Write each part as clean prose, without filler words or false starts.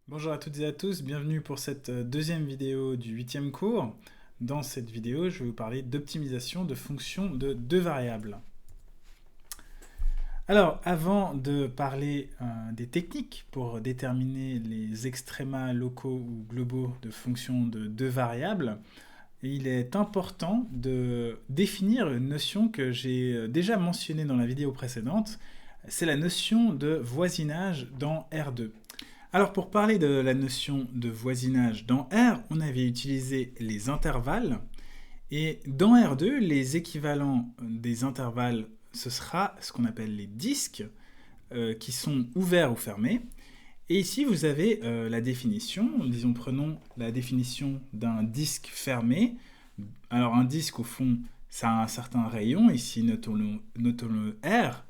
Bonjour à toutes et à tous, bienvenue pour cette deuxième vidéo du huitième cours. Dans cette vidéo, je vais vous parler d'optimisation de fonctions de deux variables. Alors, avant de parler des techniques pour déterminer les extrémas locaux ou globaux de fonctions de deux variables, il est important de définir une notion que j'ai déjà mentionnée dans la vidéo précédente. C'est la notion de voisinage dans R2. Alors pour parler de la notion de voisinage dans R, on avait utilisé les intervalles. Et dans R2, les équivalents des intervalles, ce sera ce qu'on appelle les disques, qui sont ouverts ou fermés. Et ici, vous avez la définition. Disons, prenons la définition d'un disque fermé. Alors un disque, au fond, ça a un certain rayon. Ici, notons-le R.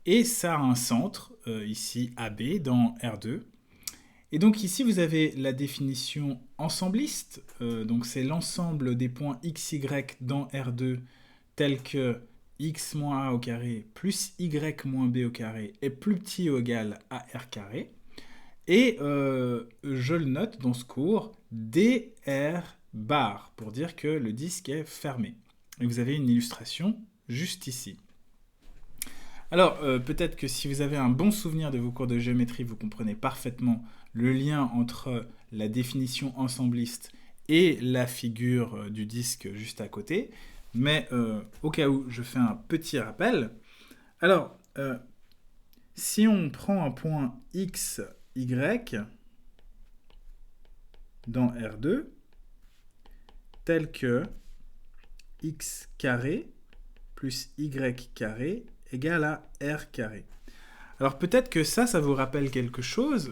Et ça a un centre, ici AB, dans R2. Et donc ici, vous avez la définition ensembliste. Donc c'est l'ensemble des points x, y dans R2 tels que x moins a au carré plus y moins b au carré est plus petit ou égal à r carré. Et je le note dans ce cours dr bar pour dire que le disque est fermé. Et vous avez une illustration juste ici. Alors, peut-être que si vous avez un bon souvenir de vos cours de géométrie, vous comprenez parfaitement le lien entre la définition ensembliste et la figure du disque juste à côté. Mais au cas où, je fais un petit rappel. Alors, si on prend un point x, y dans R2, tel que x carré plus y carré égale à r carré. Alors peut-être que ça vous rappelle quelque chose,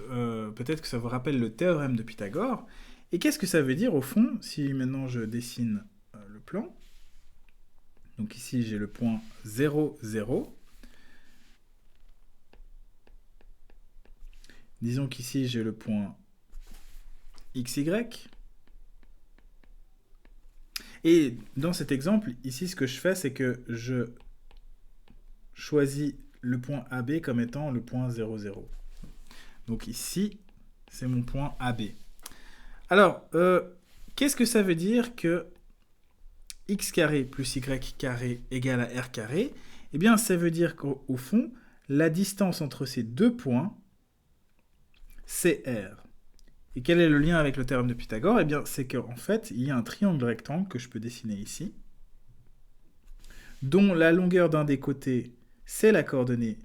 peut-être que ça vous rappelle le théorème de Pythagore. Et qu'est-ce que ça veut dire au fond, si maintenant je dessine le plan. Donc ici j'ai le point 0, 0. Disons qu'ici j'ai le point xy. Et dans cet exemple, ici ce que je fais, c'est que je choisis le point AB comme étant le point 0, 0. Donc ici, c'est mon point AB. Alors, qu'est-ce que ça veut dire que x carré plus y carré égale à r carré? Eh bien, ça veut dire qu'au fond, la distance entre ces deux points, c'est r. Et quel est le lien avec le théorème de Pythagore? Eh bien, c'est qu'en fait, il y a un triangle rectangle que je peux dessiner ici, dont la longueur d'un des côtés, c'est la coordonnée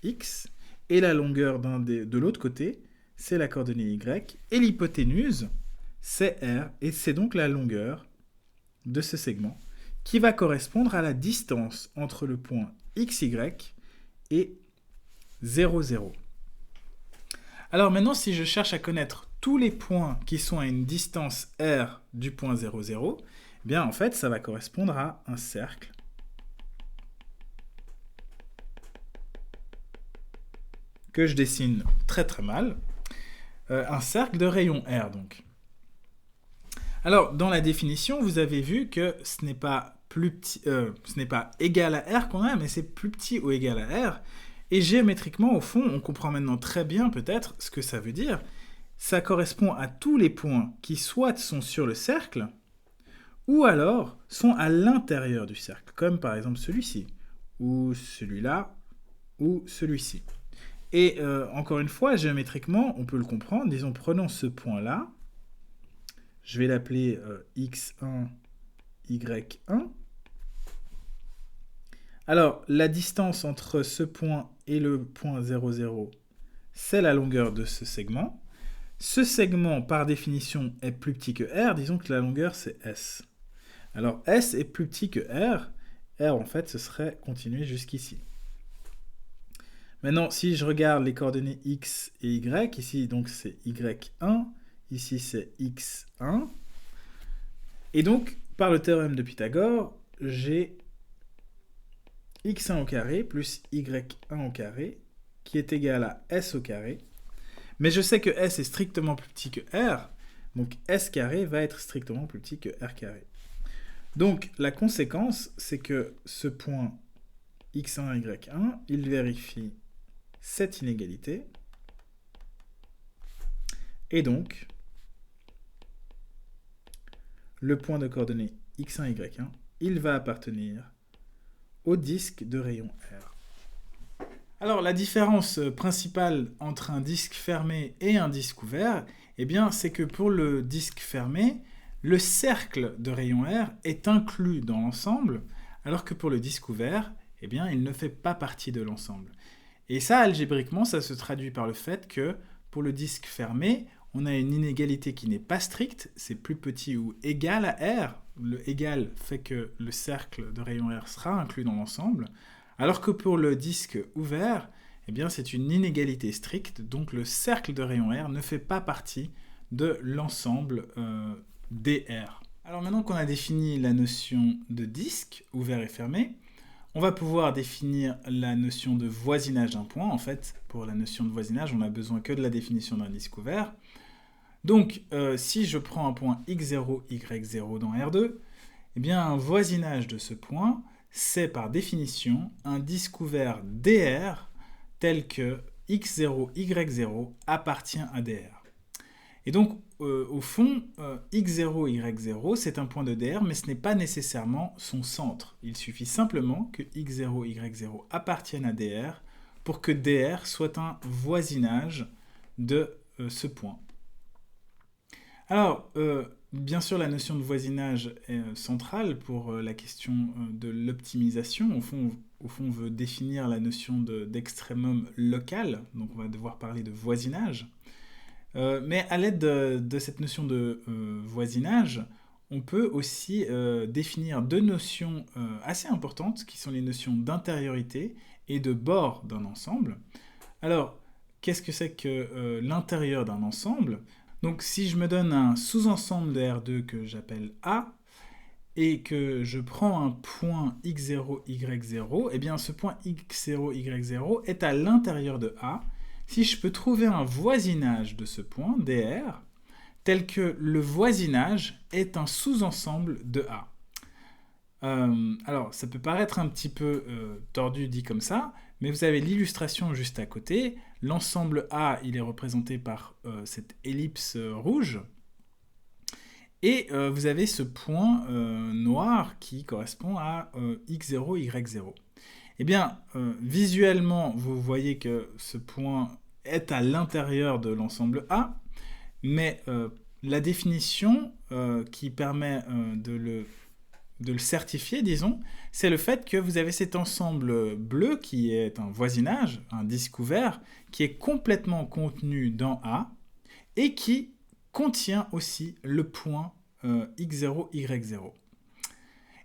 x, et la longueur de l'autre côté, c'est la coordonnée y, et l'hypoténuse, c'est r, et c'est donc la longueur de ce segment, qui va correspondre à la distance entre le point xy et 0, 0. Alors maintenant, si je cherche à connaître tous les points qui sont à une distance r du point 0, 0, eh bien en fait, ça va correspondre à un cercle que je dessine très très mal, un cercle de rayon R donc. Alors dans la définition, vous avez vu que ce n'est pas plus petit, ce n'est pas égal à R qu'on a, mais c'est plus petit ou égal à R. Et géométriquement, au fond, on comprend maintenant très bien peut-être ce que ça veut dire. Ça correspond à tous les points qui soit sont sur le cercle, ou alors sont à l'intérieur du cercle, comme par exemple celui-ci, ou celui-là, ou celui-ci. Et encore une fois, géométriquement, on peut le comprendre. Disons, prenons ce point-là. Je vais l'appeler x1, y1. Alors, la distance entre ce point et le point 0, 0, c'est la longueur de ce segment. Ce segment, par définition, est plus petit que r. Disons que la longueur, c'est s. Alors, s est plus petit que r. R, en fait, ce serait continuer jusqu'ici. Maintenant, si je regarde les coordonnées x et y, ici donc c'est y1, ici c'est x1. Et donc, par le théorème de Pythagore, j'ai x1 au carré plus y1 au carré qui est égal à s au carré. Mais je sais que s est strictement plus petit que r, donc s carré va être strictement plus petit que r carré. Donc la conséquence, c'est que ce point x1, y1, il vérifie cette inégalité. Et donc, le point de coordonnées x1, y1, il va appartenir au disque de rayon R. Alors, la différence principale entre un disque fermé et un disque ouvert, eh bien, c'est que pour le disque fermé, le cercle de rayon R est inclus dans l'ensemble, alors que pour le disque ouvert, eh bien, il ne fait pas partie de l'ensemble. Et ça, algébriquement, ça se traduit par le fait que pour le disque fermé, on a une inégalité qui n'est pas stricte, c'est plus petit ou égal à R. Le égal fait que le cercle de rayon R sera inclus dans l'ensemble, alors que pour le disque ouvert, eh bien, c'est une inégalité stricte, donc le cercle de rayon R ne fait pas partie de l'ensemble dr. Alors maintenant qu'on a défini la notion de disque, ouvert et fermé, on va pouvoir définir la notion de voisinage d'un point. En fait, pour la notion de voisinage, on n'a besoin que de la définition d'un disque ouvert. Donc, si je prends un point x0, y0 dans R2, eh bien, un voisinage de ce point, c'est par définition un disque ouvert dr tel que x0, y0 appartient à dr. Et donc, au fond, x0, y0, c'est un point de dr, mais ce n'est pas nécessairement son centre. Il suffit simplement que x0, y0 appartiennent à dr pour que dr soit un voisinage de ce point. Alors, bien sûr, la notion de voisinage est centrale pour la question de l'optimisation. Au fond, on veut définir la notion d'extrémum local, donc on va devoir parler de voisinage. Mais à l'aide de cette notion de voisinage, on peut aussi définir deux notions assez importantes, qui sont les notions d'intériorité et de bord d'un ensemble. Alors, qu'est-ce que c'est que l'intérieur d'un ensemble ? Donc, si je me donne un sous-ensemble de R2 que j'appelle A, et que je prends un point x0, y0, eh bien ce point x0, y0 est à l'intérieur de A. Si je peux trouver un voisinage de ce point, dr, tel que le voisinage est un sous-ensemble de A. Alors, ça peut paraître un petit peu tordu dit comme ça, mais vous avez l'illustration juste à côté. L'ensemble A, il est représenté par cette ellipse rouge. Et vous avez ce point noir qui correspond à x0, y0. Eh bien, visuellement, vous voyez que ce point est à l'intérieur de l'ensemble A, mais la définition qui permet de le certifier, disons, c'est le fait que vous avez cet ensemble bleu qui est un voisinage, un disque ouvert, qui est complètement contenu dans A et qui contient aussi le point x0, y0.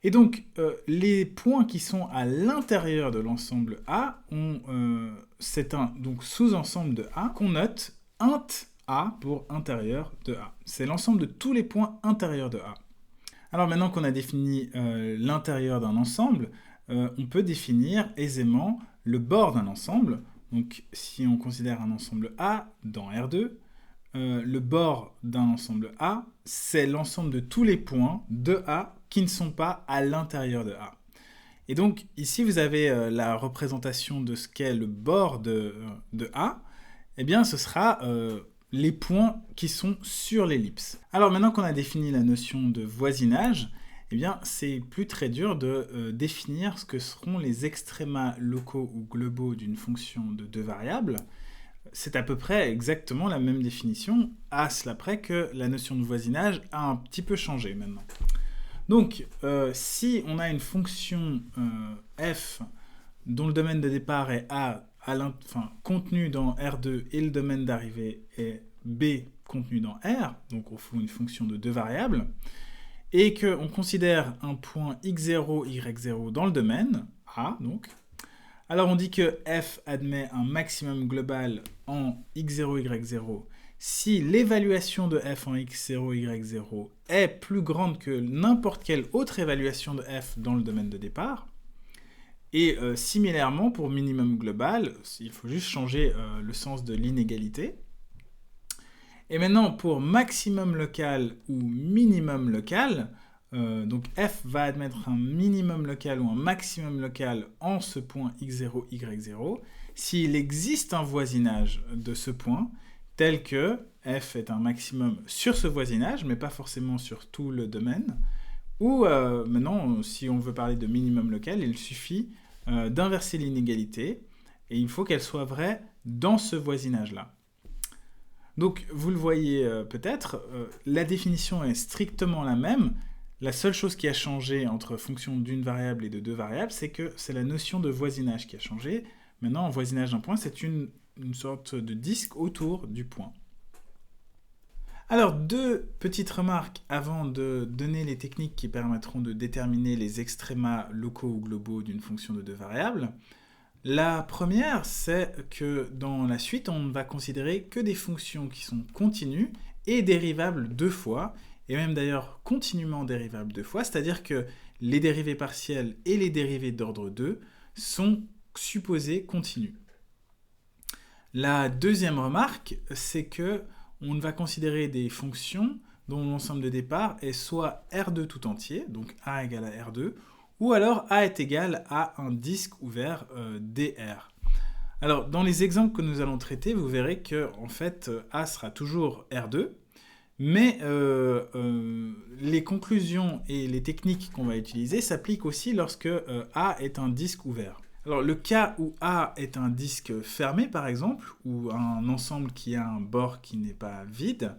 Et donc, les points qui sont à l'intérieur de l'ensemble A, c'est un sous-ensemble de A qu'on note int A pour intérieur de A. C'est l'ensemble de tous les points intérieurs de A. Alors maintenant qu'on a défini l'intérieur d'un ensemble, on peut définir aisément le bord d'un ensemble. Donc si on considère un ensemble A dans R2, le bord d'un ensemble A, c'est l'ensemble de tous les points de A qui ne sont pas à l'intérieur de A. Et donc ici vous avez la représentation de ce qu'est le bord de A, eh bien ce sera les points qui sont sur l'ellipse. Alors maintenant qu'on a défini la notion de voisinage, eh bien c'est plus très dur de définir ce que seront les extrémas locaux ou globaux d'une fonction de deux variables. C'est à peu près exactement la même définition, à cela près que la notion de voisinage a un petit peu changé maintenant. Donc, si on a une fonction f dont le domaine de départ est A, contenu dans R2 et le domaine d'arrivée est B contenu dans R, donc au fond une fonction de deux variables, et qu'on considère un point x0, y0 dans le domaine, A donc, alors on dit que f admet un maximum global en x0, y0 si l'évaluation de f en x0, y0 est plus grande que n'importe quelle autre évaluation de f dans le domaine de départ. Et similairement, pour minimum global, il faut juste changer le sens de l'inégalité. Et maintenant, pour maximum local ou minimum local, donc f va admettre un minimum local ou un maximum local en ce point x0, y0, s'il existe un voisinage de ce point, tel que f est un maximum sur ce voisinage, mais pas forcément sur tout le domaine. Ou maintenant, si on veut parler de minimum local, il suffit d'inverser l'inégalité, et il faut qu'elle soit vraie dans ce voisinage-là. Donc, vous le voyez peut-être, la définition est strictement la même. La seule chose qui a changé entre fonction d'une variable et de deux variables, c'est que c'est la notion de voisinage qui a changé. Maintenant, un voisinage d'un point, c'est une sorte de disque autour du point. Alors, deux petites remarques avant de donner les techniques qui permettront de déterminer les extrémas locaux ou globaux d'une fonction de deux variables. La première, c'est que dans la suite, on ne va considérer que des fonctions qui sont continues et dérivables deux fois, et même d'ailleurs continuellement dérivables deux fois, c'est-à-dire que les dérivées partielles et les dérivées d'ordre 2 sont supposées continues. La deuxième remarque, c'est que on va considérer des fonctions dont l'ensemble de départ est soit R2 tout entier, donc A égale à R2, ou alors A est égal à un disque ouvert dr. Alors, dans les exemples que nous allons traiter, vous verrez que en fait, A sera toujours R2, mais les conclusions et les techniques qu'on va utiliser s'appliquent aussi lorsque A est un disque ouvert. Alors, le cas où A est un disque fermé, par exemple, ou un ensemble qui a un bord qui n'est pas vide,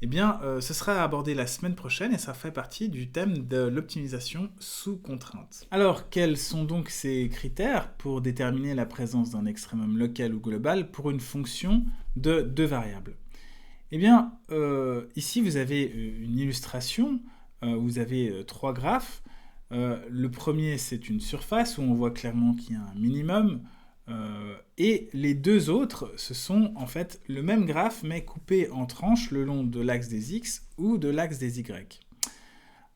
eh bien, ce sera abordé la semaine prochaine et ça fait partie du thème de l'optimisation sous contrainte. Alors, quels sont donc ces critères pour déterminer la présence d'un extrémum local ou global pour une fonction de deux variables? Eh bien, ici, vous avez une illustration, vous avez trois graphes. Le premier, c'est une surface où on voit clairement qu'il y a un minimum. Et les deux autres, ce sont en fait le même graphe, mais coupé en tranches le long de l'axe des x ou de l'axe des y.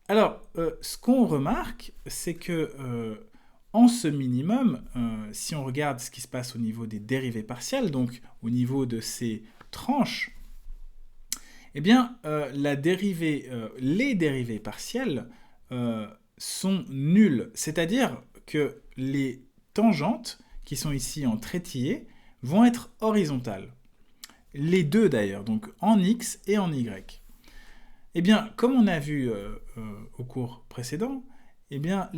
Alors, ce qu'on remarque, c'est que en ce minimum, si on regarde ce qui se passe au niveau des dérivées partielles, donc au niveau de ces tranches, eh bien, les dérivées partielles sont nulles. C'est-à-dire que les tangentes, qui sont ici en trétillé, vont être horizontales. Les deux d'ailleurs, donc en x et en y. Eh bien, comme on a vu au cours précédent, eh bien,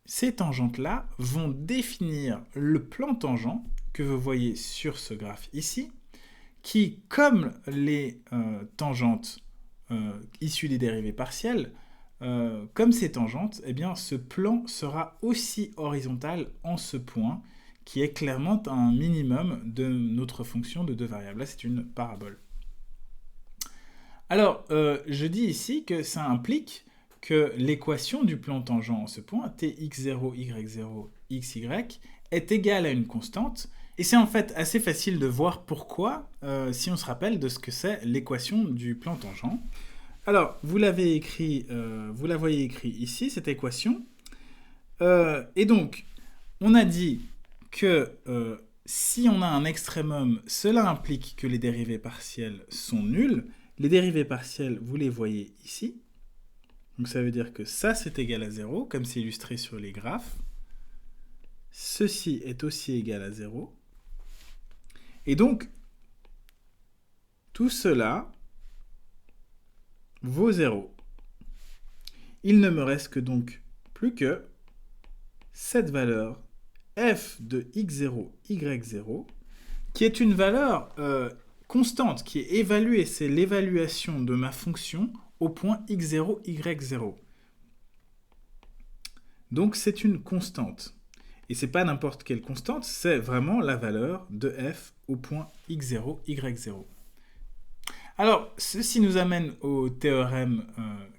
ces tangentes-là vont définir le plan tangent que vous voyez sur ce graphe ici, qui, comme les tangentes issues des dérivées partielles, comme ces tangentes, eh bien, ce plan sera aussi horizontal en ce point, qui est clairement un minimum de notre fonction de deux variables. Là, c'est une parabole. Alors, je dis ici que ça implique que l'équation du plan tangent en ce point, tx0, y0, xy, est égale à une constante. Et c'est en fait assez facile de voir pourquoi, si on se rappelle de ce que c'est l'équation du plan tangent. Alors, vous la voyez écrit ici, cette équation. Et donc, on a dit que si on a un extrémum, cela implique que les dérivées partielles sont nulles. Les dérivées partielles, vous les voyez ici. Donc ça veut dire que ça, c'est égal à 0, comme c'est illustré sur les graphes. Ceci est aussi égal à 0. Et donc, tout cela vaut 0. Il ne me reste que donc plus que cette valeur f de x0, y0, qui est une valeur constante, qui est évaluée. C'est l'évaluation de ma fonction au point x0, y0. Donc c'est une constante. Et c'est pas n'importe quelle constante, c'est vraiment la valeur de f au point x0, y0. Alors, ceci nous amène au théorème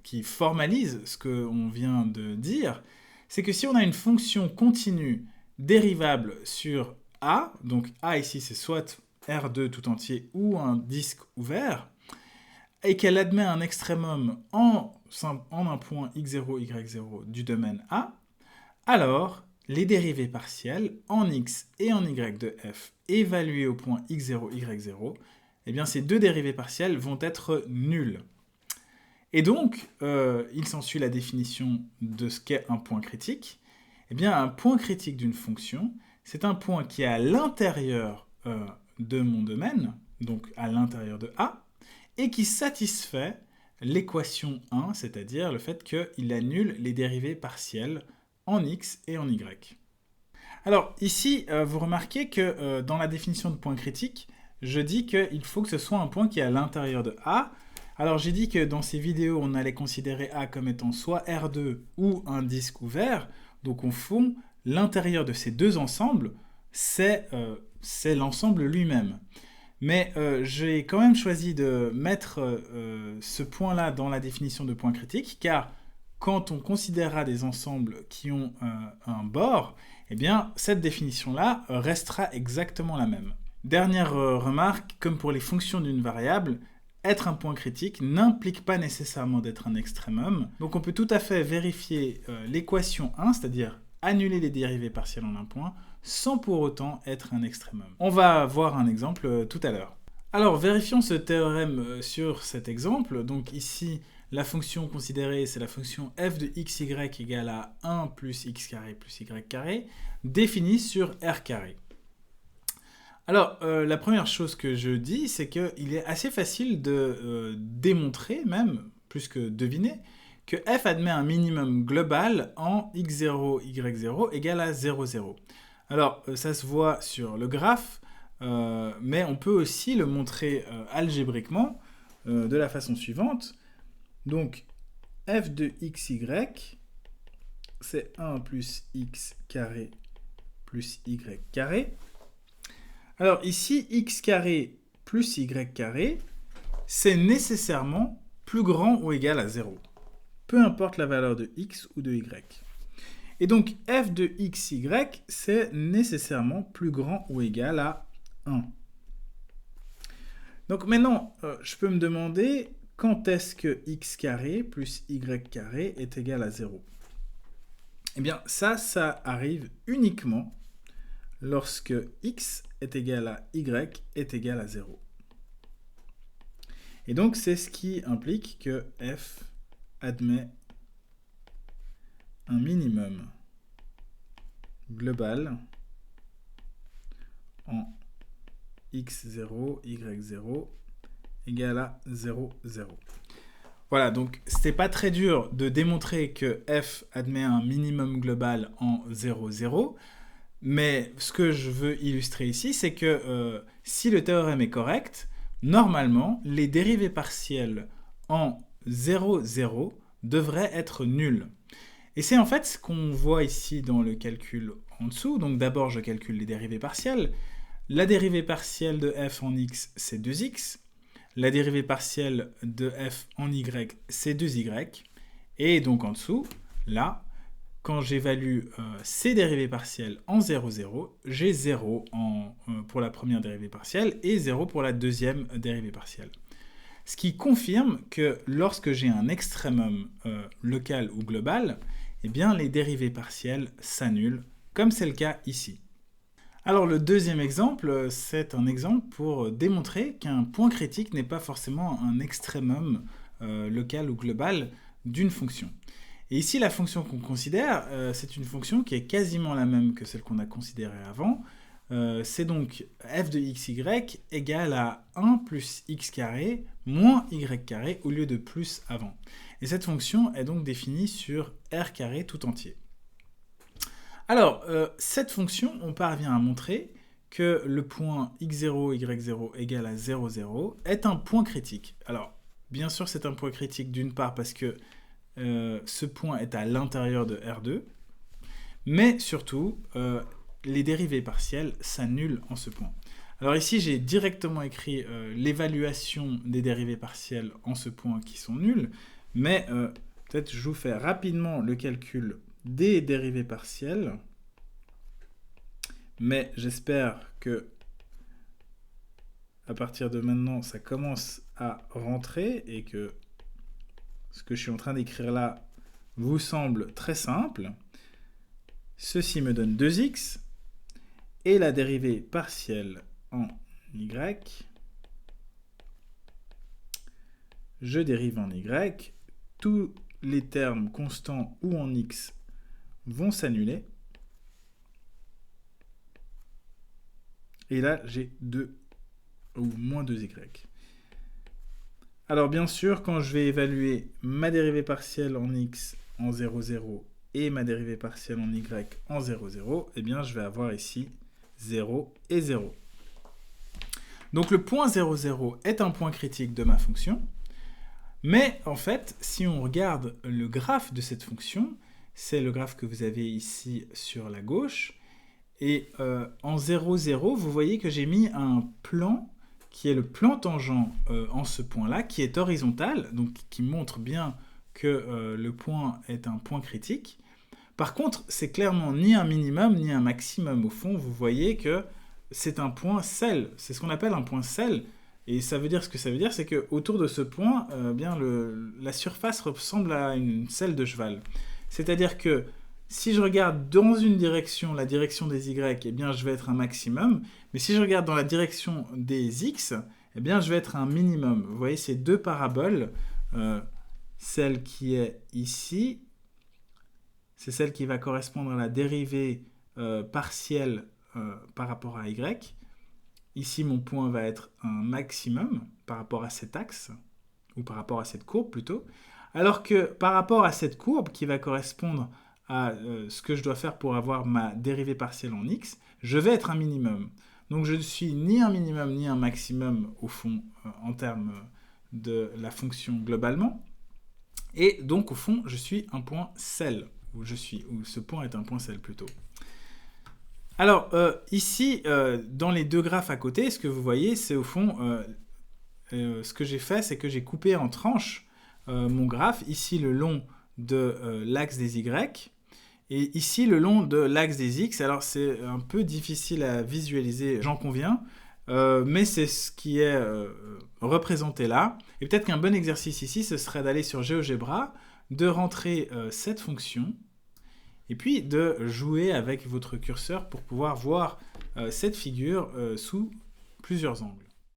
qui formalise ce qu'on vient de dire. C'est que si on a une fonction continue dérivable sur A, donc A ici c'est soit R2 tout entier ou un disque ouvert, et qu'elle admet un extrémum en un point x0, y0 du domaine A, alors les dérivées partielles en x et en y de f évaluées au point x0, y0, eh bien ces deux dérivées partielles vont être nulles. Et donc, il s'ensuit la définition de ce qu'est un point critique. Eh bien, un point critique d'une fonction, c'est un point qui est à l'intérieur de mon domaine, donc à l'intérieur de A, et qui satisfait l'équation 1, c'est-à-dire le fait qu'il annule les dérivées partielles en x et en y. Alors ici, vous remarquez que dans la définition de point critique, je dis qu'il faut que ce soit un point qui est à l'intérieur de A. Alors j'ai dit que dans ces vidéos, on allait considérer A comme étant soit R2 ou un disque ouvert. Donc au fond, l'intérieur de ces deux ensembles, c'est l'ensemble lui-même. Mais j'ai quand même choisi de mettre ce point-là dans la définition de point critique, car quand on considérera des ensembles qui ont un bord, eh bien, cette définition-là restera exactement la même. Dernière remarque, comme pour les fonctions d'une variable, être un point critique n'implique pas nécessairement d'être un extrémum. Donc on peut tout à fait vérifier l'équation 1, c'est-à-dire annuler les dérivées partielles en un point, sans pour autant être un extrémum. On va voir un exemple tout à l'heure. Alors vérifions ce théorème sur cet exemple. Donc ici, la fonction considérée, c'est la fonction f de xy égale à 1 plus x carré plus y carré, définie sur r carré. Alors, la première chose que je dis, c'est qu'il est assez facile de démontrer, même, plus que deviner, que f admet un minimum global en x0, y0 égale à 0, 0. Alors, ça se voit sur le graphe, mais on peut aussi le montrer algébriquement de la façon suivante. Donc, f de xy, c'est 1 plus x carré plus y carré. Alors ici, x carré plus y carré, c'est nécessairement plus grand ou égal à 0. Peu importe la valeur de x ou de y. Et donc, f de xy, c'est nécessairement plus grand ou égal à 1. Donc maintenant, je peux me demander quand est-ce que x carré plus y carré est égal à 0. Eh bien, ça arrive uniquement lorsque x est égal à y est égal à 0. Et donc, c'est ce qui implique que f admet un minimum global en x0, y0 égale à 0, 0. Voilà, donc c'était pas très dur de démontrer que f admet un minimum global en 0, 0. Mais ce que je veux illustrer ici, c'est que si le théorème est correct, normalement, les dérivées partielles en 0, 0 devraient être nulles. Et c'est en fait ce qu'on voit ici dans le calcul en dessous. Donc d'abord, je calcule les dérivées partielles. La dérivée partielle de f en x, c'est 2x. La dérivée partielle de f en y, c'est 2y. Et donc en dessous, là, quand j'évalue ces dérivées partielles en 0, 0, j'ai 0 pour la première dérivée partielle et 0 pour la deuxième dérivée partielle. Ce qui confirme que lorsque j'ai un extrémum local ou global, eh bien les dérivées partielles s'annulent, comme c'est le cas ici. Alors le deuxième exemple, c'est un exemple pour démontrer qu'un point critique n'est pas forcément un extrémum local ou global d'une fonction. Et ici, la fonction qu'on considère, c'est une fonction qui est quasiment la même que celle qu'on a considérée avant. C'est donc f de xy égale à 1 plus x carré moins y carré au lieu de plus avant. Et cette fonction est donc définie sur r carré tout entier. Alors, cette fonction, on parvient à montrer que le point x0, y0 égale à 0, 0 est un point critique. Alors, bien sûr, c'est un point critique d'une part parce que ce point est à l'intérieur de R2, mais surtout, les dérivées partielles s'annulent en ce point. Alors ici, j'ai directement écrit l'évaluation des dérivées partielles en ce point qui sont nulles, mais peut-être je vous fais rapidement le calcul des dérivées partielles, mais j'espère que à partir de maintenant, ça commence à rentrer et que ce que je suis en train d'écrire là vous semble très simple. Ceci me donne 2x et la dérivée partielle en y. Je dérive en y. Tous les termes constants ou en x vont s'annuler. Et là, j'ai 2 ou moins 2y. Alors bien sûr, quand je vais évaluer ma dérivée partielle en x en 0, 0 et ma dérivée partielle en y en 0, 0, eh bien je vais avoir ici 0 et 0. Donc le point 0, 0 est un point critique de ma fonction, mais en fait, si on regarde le graphe de cette fonction, c'est le graphe que vous avez ici sur la gauche, et en 0, 0, vous voyez que j'ai mis un plan qui est le plan tangent en ce point-là, qui est horizontal, donc qui montre bien que le point est un point critique. Par contre, c'est clairement ni un minimum ni un maximum. Au fond, vous voyez que c'est un point sel. C'est ce qu'on appelle un point sel. Et ça veut dire ce que ça veut dire, c'est qu'autour de ce point, bien la surface ressemble à une selle de cheval. C'est-à-dire que si je regarde dans une direction, la direction des y, eh bien je vais être un maximum. Mais si je regarde dans la direction des x, eh bien je vais être un minimum. Vous voyez ces deux paraboles, celle qui est ici, c'est celle qui va correspondre à la dérivée partielle par rapport à y. Ici, mon point va être un maximum par rapport à cet axe, ou par rapport à cette courbe plutôt, alors que par rapport à cette courbe qui va correspondre à ce que je dois faire pour avoir ma dérivée partielle en x, je vais être un minimum. Donc je ne suis ni un minimum ni un maximum au fond en termes de la fonction globalement, et donc au fond je suis un point sel, où ce point est un point sel plutôt. Alors, ici, dans les deux graphes à côté, ce que vous voyez, c'est au fond, ce que j'ai fait, c'est que j'ai coupé en tranches mon graphe, ici le long de l'axe des y, et ici le long de l'axe des x. Alors, c'est un peu difficile à visualiser, j'en conviens, mais c'est ce qui est représenté là. Et peut-être qu'un bon exercice ici, ce serait d'aller sur GeoGebra, de rentrer cette fonction, et puis de jouer avec votre curseur pour pouvoir voir cette figure sous plusieurs angles.